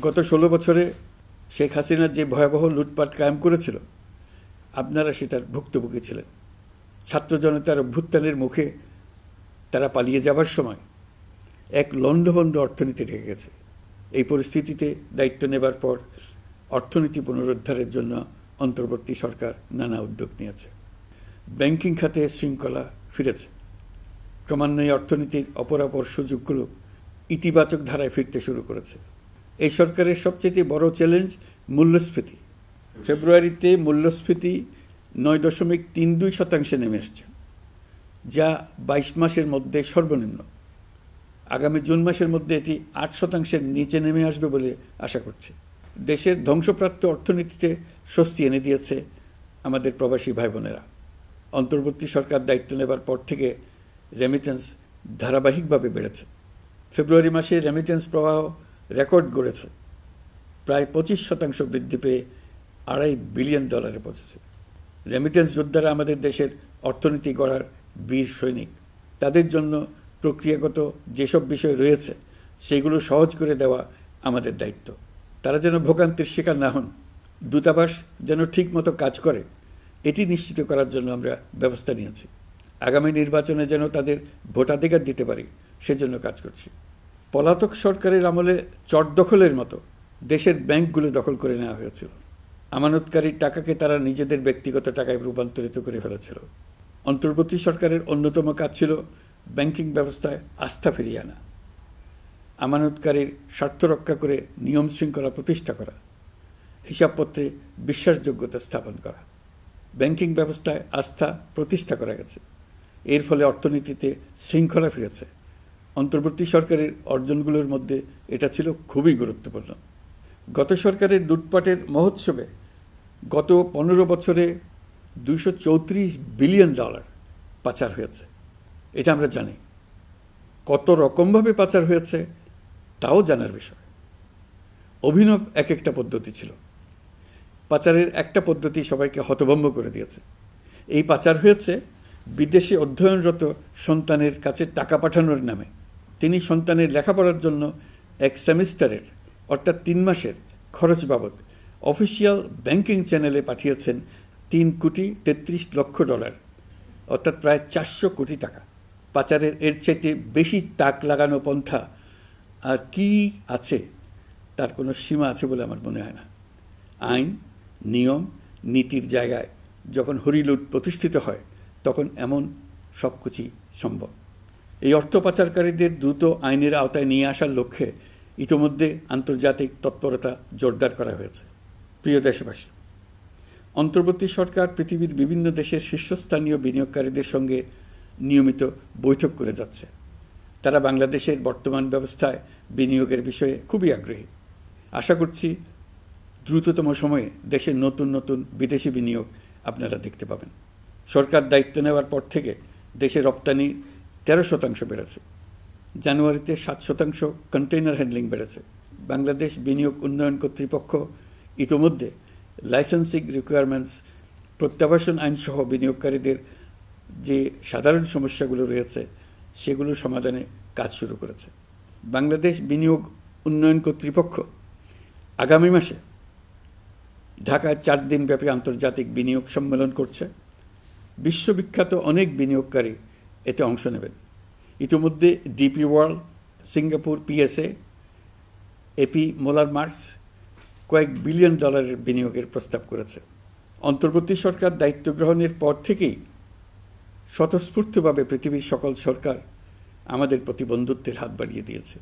গত ১৬ বছরে শেখ হাসিনা যে ভয়াবহ লুটপাট কায়েম করেছিল, আপনারা সেটার ভুক্তভোগী ছিলেন। ছাত্র জনতার অভ্যুত্থানের মুখে তারা পালিয়ে যাবার সময় এক লণ্ডভণ্ড অর্থনীতি ঢেকে গেছে। এই পরিস্থিতিতে দায়িত্ব নেবার পর অর্থনীতি পুনরুদ্ধারের জন্য অন্তর্বর্তী সরকার নানা উদ্যোগ নিয়েছে। ব্যাংকিং খাতে শৃঙ্খলা ফিরেছে। ক্রমান্বয়ে অর্থনীতির অপরাপর সুযোগগুলো ইতিবাচক ধারায় ফিরতে শুরু করেছে। এই সরকারের সবচেয়ে বড় চ্যালেঞ্জ মূল্যস্ফীতি। ফেব্রুয়ারিতে মূল্যস্ফীতি ৯.৩২% নেমে এসছে, যা ২২ মাসের মধ্যে সর্বনিম্ন। আগামী জুন মাসের মধ্যে এটি ৮%-এর নিচে নেমে আসবে বলে আশা করছি। দেশের ধ্বংসপ্রাপ্ত অর্থনীতিতে স্বস্তি এনে দিয়েছে আমাদের প্রবাসী ভাই বোনেরা। অন্তর্বর্তী সরকার দায়িত্ব নেবার পর থেকে রেমিটেন্স ধারাবাহিকভাবে বেড়েছে। ফেব্রুয়ারি মাসে রেমিটেন্স প্রবাহ রেকর্ড গড়েছে, প্রায় ২৫% বৃদ্ধি পেয়ে $২.৫ বিলিয়ন পৌঁছেছে। রেমিটেন্স যোদ্ধারা আমাদের দেশের অর্থনীতি গড়ার বীর সৈনিক। তাদের জন্য প্রক্রিয়াগত যেসব বিষয় রয়েছে সেগুলো সহজ করে দেওয়া আমাদের দায়িত্ব। তারা যেন ভোগান্তির শিকার না হন, দূতাবাস যেন ঠিকমতো কাজ করে, এটি নিশ্চিত করার জন্য আমরা ব্যবস্থা নিয়েছি। আগামী নির্বাচনে যেন তাদের ভোটাধিকার দিতে পারি, সেজন্য কাজ করছি। পলাতক সরকারের আমলে চট দখলের মতো দেশের ব্যাংকগুলো দখল করে নেওয়া হয়েছিল। আমানতকারীর টাকাকে তারা নিজেদের ব্যক্তিগত টাকায় রূপান্তরিত করে ফেলেছিল। অন্তর্বর্তী সরকারের অন্যতম কাজ ছিল ব্যাংকিং ব্যবস্থায় আস্থা ফিরিয়ে আনা, আমানতকারীর স্বার্থ রক্ষা করে নিয়ম শৃঙ্খলা প্রতিষ্ঠা করা, হিসাবপত্রে বিশ্বাসযোগ্যতা স্থাপন করা। ব্যাংকিং ব্যবস্থায় আস্থা প্রতিষ্ঠা করা গেছে। এর ফলে অর্থনীতিতে শৃঙ্খলা ফিরেছে। অন্তর্বর্তী সরকারের অর্জনগুলোর মধ্যে এটা ছিল খুবই গুরুত্বপূর্ণ। গত সরকারের লুটপাটের মহোৎসবে গত ১৫ বছরে $২৩৪ বিলিয়ন পাচার হয়েছে। এটা আমরা জানি। কত রকমভাবে পাচার হয়েছে তাও জানার বিষয়। অভিনব এক একটা পদ্ধতি ছিল। পাচারের একটা পদ্ধতি সবাইকে হতভম্ব করে দিয়েছে। এই পাচার হয়েছে বিদেশে অধ্যয়নরত সন্তানের কাছে টাকা পাঠানোর নামে। তিনি সন্তানের লেখাপড়ার জন্য এক সেমিস্টারের অর্থাৎ ৩ মাসের খরচ বাবদ অফিসিয়াল ব্যাংকিং চ্যানেলে পাঠিয়েছেন $৩,৩৩,০০,০০০, অর্থাৎ প্রায় ৪০০ কোটি টাকা। পাচারের এর চাইতে বেশি তাক লাগানো পন্থা আর কি আছে, তার কোনো সীমা আছে বলে আমার মনে হয় না। আইন, নিয়ম, নীতির জায়গায় যখন হরিলুট প্রতিষ্ঠিত হয় তখন এমন সব কিছুই সম্ভব। এই অর্থ পাচারকারীদের দ্রুত আইনের আওতায় নিয়ে আসার লক্ষ্যে ইতোমধ্যে আন্তর্জাতিক তৎপরতা জোরদার করা হয়েছে। প্রিয় দেশবাসী, অন্তর্বর্তী সরকার পৃথিবীর বিভিন্ন দেশের শীর্ষস্থানীয় বিনিয়োগকারীদের সঙ্গে নিয়মিত বৈঠক করে যাচ্ছে। তারা বাংলাদেশের বর্তমান ব্যবস্থায় বিনিয়োগের বিষয়ে খুবই আগ্রহী। আশা করছি দ্রুততম সময়ে দেশের নতুন নতুন বিদেশি বিনিয়োগ আপনারা দেখতে পাবেন। সরকার দায়িত্ব নেওয়ার পর থেকে দেশে রপ্তানি 13% বেড়েছে। জানুয়ারিতে 7% কন্টেইনার হ্যান্ডলিং বেড়েছে। বাংলাদেশ বিনিয়োগ উন্নয়ন কর্তৃপক্ষ ইতোমধ্যে লাইসেন্সিং রিকোয়ারমেন্টস, প্রত্যাবাসন আইনসহ বিনিয়োগকারীদের যে সাধারণ সমস্যাগুলো রয়েছে সেগুলো সমাধানে কাজ শুরু করেছে। বাংলাদেশ বিনিয়োগ উন্নয়ন কর্তৃপক্ষ আগামী মাসে ঢাকায় 4 দিনব্যাপী আন্তর্জাতিক বিনিয়োগ সম্মেলন করছে। বিশ্ববিখ্যাত অনেক বিনিয়োগকারী এতে অংশ নেবেন। ইতিমধ্যে DP World, Singapore PSA, AP Moller Maersk কয়েক বিলিয়ন ডলারের বিনিয়োগের প্রস্তাব করেছে। অন্তর্বর্তী সরকার দায়িত্ব গ্রহণের পর থেকেই স্বতঃস্ফূর্তভাবে পৃথিবীর সকল সরকার আমাদের প্রতি বন্ধুত্বের হাত বাড়িয়ে দিয়েছে।